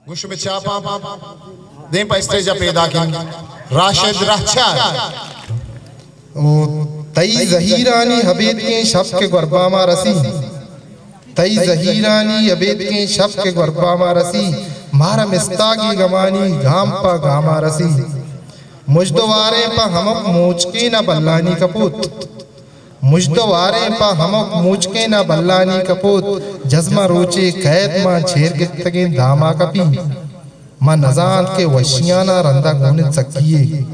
गुश में चापा दें पैस्टेजा पैदा की राशिद रहचा ओ तई जहीरानी हबीब के शब के गुरबा मा रसी तई जहीरानी हबीब के शब के गुरबा मा रसी मारा मिस्तागी गमानी गाम पा गामा रसी मुजदवारे पा हमक मोचके न बल्लानी कपूत मुजदवारे पा हमक मोचके न बल्लानी कपूत जज्मा रोचे कैद मां छेर गित्तगे दामा कपी मां नजान के वशियाना रंदा गुनित सकिए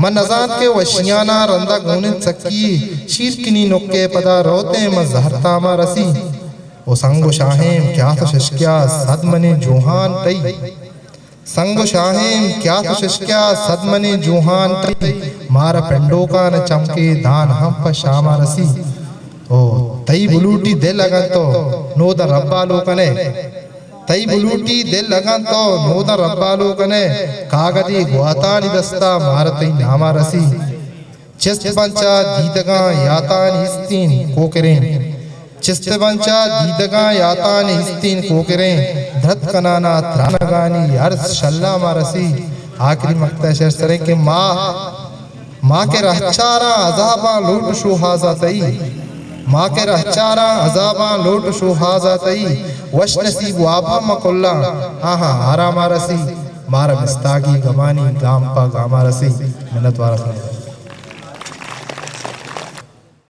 मां नजान के वशियाना रंदा गुनित सकिए शीरकिनी नुक्के पदा रोते मजहरता मा रसी ओ संगो शाहेम क्या तो शशक्या सदमने जोहान तई संगो शाहेम क्या तो शशक्या सदमने जोहान तई मारा पेंडो का न चमके दान हम पर शामा रसी ओ तई बुलूटी दिल लगा तो नो द रब्बा लोकने तई बुलूटी दिल लगा तो नो द रब्बा लोकने कागदी गुआता निदस्ता मारा तई नामा रसी चिस्त पंचा दीदगा यातान इस्तीन को करें चिस्त पंचा दीदगा यातान इस्तीन को करें धरत कनाना त्रानगानी अर्ज शल्ला मारसी आखिरी मक्ता शेर सरे के माँ के रहचारा अजाबा लूट शुहाजा तई माँ के रहचारा अजाबा लूट शुहाजा तई वश नसीब वाबा मकुल्ला आहा आरा मारसी मारा मिस्तागी गमानी गाम पा गामा रसी मिन्नत वारा